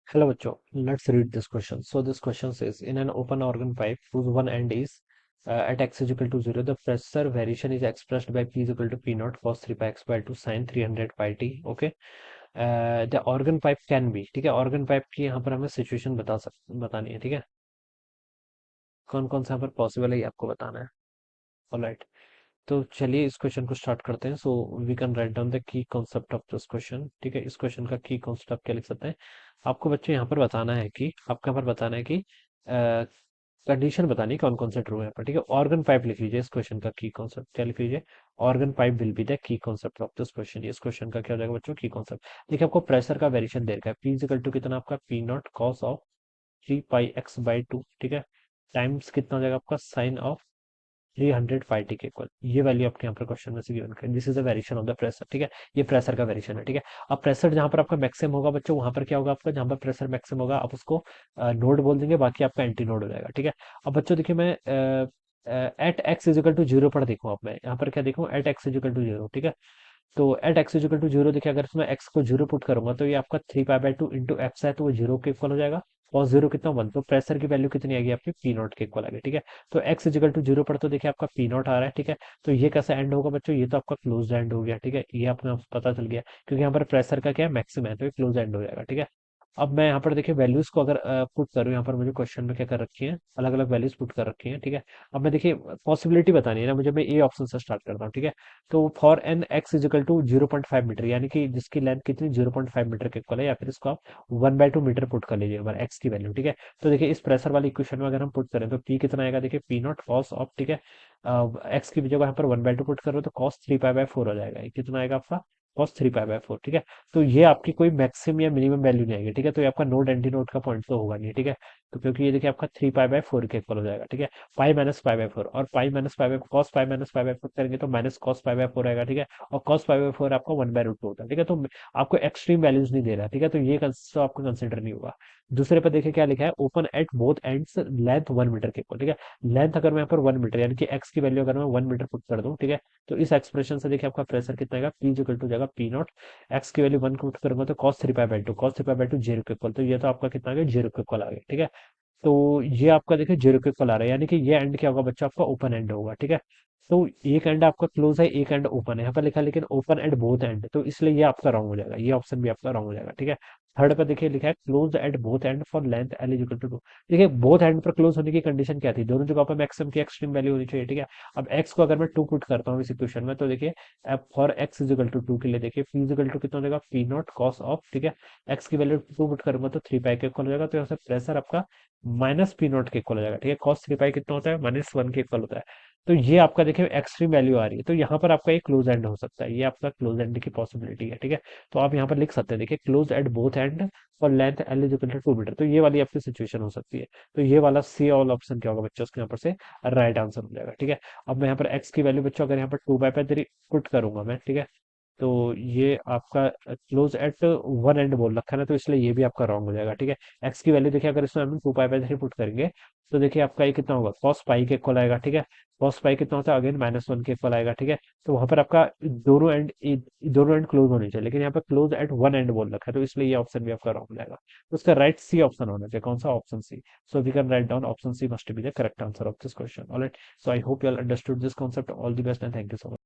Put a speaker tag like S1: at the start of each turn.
S1: Hello, Bacho. Let's read this question. So this question says, in an open organ pipe whose one end is at x is equal to 0, the pressure variation is expressed by P is equal to P naught cos 3 pi x by 2 sin 300 pi t. Okay. The organ pipe can be, ठीक है, organ pipe की यहाँ पर हमें situation बतानी है, ठीक है। कौन कौन सा यहाँ पर पॉसिबल है ये आपको बताना है। ऑलराइट, तो चलिए इस क्वेश्चन को स्टार्ट करते हैं। So we can write down the key concept of this question, ठीक है। इस क्वेश्चन का की कॉन्सेप्ट आप क्या लिख सकते हैं। आपको बच्चे यहाँ पर बताना है कि आपको यहाँ पर बताना है कि कंडीशन बतानी है कौन कौन से ट्रू है यहाँ पर, ठीक है। ऑर्गन पाइप लिख लीजिए, इस क्वेश्चन का की कॉन्सेप्ट क्या लिख लीजिए। Organ pipe will be the key concept of this question. इस क्वेश्चन का क्या हो जाएगा बच्चों, की कॉन्सेप्ट। देखिए आपको प्रेशर का वेरिएशन दे रखा है, पी इक्वल टू कितना आपका P not cos of 3 pi x/2, ठीक है, टाइम्स कितना हो जाएगा आपका साइन ऑफ 300 फाइ टी के इक्वल। ये वैल्यू आपके यहाँ पर क्वेश्चन में से गिवन है। This is the variation of the pressure, ठीक है। ये प्रेशर का वेरिएशन है, ठीक है। अब प्रेशर जहां पर आपका मैक्सिमम होगा बच्चों, वहां पर क्या होगा आपका, जहां पर प्रेशर मैक्सिमम होगा आप उसको नोड बोल देंगे, बाकी आपका एंटी नोड हो जाएगा, ठीक है। अब बच्चों देखिए मैं at x equal to zero पर देखूँ, अब मैं यहाँ पर क्या देखूँ, at x equal to zero, ठीक है। तो at x equal to zero देखिए, अगर इसमें एक्स को जीरो पुट करूंगा तो ये आपका 3 पाई/2 इंटू एक्स है, तो वो जीरो के इक्वल हो जाएगा। और जीरो कितना, वन, तो प्रेशर की वैल्यू कितनी आएगी आपकी, पी नॉट के इक्वल आएगी, ठीक है। तो एक्स इजिकल टू जीरो पर तो देखिए आपका पी नॉट आ रहा है, ठीक है। तो ये कैसा एंड होगा बच्चों, ये तो आपका क्लोज एंड हो गया, ठीक है। ये आपको पता चल गया, क्योंकि यहाँ पर प्रेशर का क्या है, मैक्सिमम है, तो ये क्लोज एंड हो जाएगा, ठीक है। अब मैं यहाँ पर देखिए वैल्यूज को अगर पुट करूँ, यहाँ पर मुझे क्वेश्चन में क्या कर रखी है, अलग अलग वैल्यूज पुट कर रखी है, ठीक है। अब मैं देखिए पॉसिबिलिटी बतानी है ना मुझे, मैं ए ऑप्शन से स्टार्ट करता हूँ, ठीक है। तो for an x equal to 0.5 metre, यानी कि जिसकी लेंथ कितनी 0.5 मीटर के इक्वल है, या फिर इसको आप 1/2 मीटर पुट कर लीजिए हमारे एक्स की वैल्यू, ठीक है। तो देखिए इस प्रेशर वाली इक्वेशन में अगर हम पुट करें तो पी कितना आएगा, देखिए पी नॉट कॉस ऑफ, ठीक है, एक्स की जगह यहाँ पर 1/2 पुट करो तो कॉस 3 पाई/4 हो जाएगा। ये कितना आएगा आपका, कॉस 3 पाई/4, ठीक है। तो ये आपकी कोई मैक्सिमम या मिनिमम वैल्यू नहीं आएगी, ठीक है। तो ये आपका नोड एंटी नोड का पॉइंट तो होगा नहीं, ठीक है। तो क्योंकि ये देखिए आपका 3 पाई/4 के इक्वल हो जाएगा, ठीक है। पाई माइनस पाई/4, और pi minus pi by cos pi minus pi करेंगे तो माइनस कॉस पाई/4 आएगा, ठीक है। और कॉस पाई/4 आपका 1/√2 होता है, ठीक है। तो आपको एक्सट्रीम वैल्यूज नहीं दे रहा है, ठीक है। तो ये तो आपको कंसिडर नहीं होगा। दूसरे पर देखिए क्या लिखा है, open at both ends length 1 metre के इक्वल, ठीक है। लेंथ अगर मैं यहाँ पर 1 मीटर, यानी कि एक्स की वैल्यू अगर मैं 1 मीटर पुट कर दूं, ठीक है, तो इस एक्सप्रेशन से देखिए आपका प्रेशर कितना आएगा, पी इक्वल टू जाएगा पी नॉट, एक्स की वैल्यू 1 पुट करूंगा तो cos 3 पाई/2, cos 3 पाई/2 जीरो के इक्वल, तो ये तो आपका कितना आ गया, जीरो के इक्वल आ गया, ठीक है। तो ये आपका देखिए जीरो के इक्वल आ रहा है, यानी कि ये एंड क्या होगा बच्चा, आपका ओपन एंड होगा, ठीक है। तो एक एंड आपका क्लोज है, एक एंड ओपन है, यहाँ पर लिखा है लेकिन ओपन एट बोथ एंड, तो इसलिए ये आपका रॉन्ग हो जाएगा, ये ऑप्शन भी आपका रॉन्ग हो जाएगा, ठीक है। थर्ड पर देखिए लिखा है close at both end for length L is equal to 2। देखिए बोथ एंड पर क्लोज होने की कंडीशन क्या थी, दोनों जगह पर मैक्सिमम की एक्सट्रीम वैल्यू होनी चाहिए, ठीक है। अब एक्स को अगर मैं 2 पुट करता हूँ इस इक्वेशन में, तो देखिए for x is equal to 2 के लिए देखिए पी इज इक्वल टू कितना हो जाएगा, पी नॉट कॉस ऑफ, ठीक है, एक्स की वैल्यू 2 पुट करूंगा तो 3 पाई के इक्वल हो जाएगा, तो यहाँ से प्रेशर आपका माइनस पी नॉट के इक्वल हो जाएगा, ठीक है। कॉस 3 पाई कितना होता है, -1 के इक्वल होता है। तो ये आपका देखिए एक्सट्रीम वैल्यू आ रही है, तो यहाँ पर आपका एक क्लोज एंड हो सकता है, ये आपका क्लोज एंड की पॉसिबिलिटी है, ठीक है। तो आप यहाँ पर लिख सकते हैं, देखिए क्लोज एट बोथ एंड और length L is equal to 2 metre, तो ये वाली आपकी सिचुएशन हो सकती है। तो ये वाला सी ऑल ऑप्शन क्या होगा बच्चों, उसके यहाँ पर से राइट आंसर हो जाएगा, ठीक है। अब मैं यहाँ पर एक्स की वैल्यू बच्चों अगर यहाँ पर 2 पाई/3 पुट करूंगा मैं, ठीक है, तो ये आपका क्लोज एट वन एंड बोल रखा है ना, तो इसलिए ये भी आपका रॉन्ग हो जाएगा, ठीक है। एक्स की वैल्यू देखिए अगर इसमें हम 2 पाई/3 पुट करेंगे तो देखिए आपका ये कितना होगा, कॉस पाई के इक्वल आएगा, ठीक है। कॉस पाई कितना होता है, अगेन -1 के इक्वल आएगा, ठीक है। तो वहां पर आपका दोनों एंड क्लोज होने चाहिए, लेकिन यहाँ पर क्लोज एट वन एंड बोल रखा है, तो इसलिए ये ऑप्शन भी आपका रॉन्ग हो जाएगा। तो उसका राइट सी ऑप्शन होना चाहिए, कौन सा, option C. So we can write down option C must be the correct answer of this question, alright. So I hope you all understood this concept, all the best and thank you so much.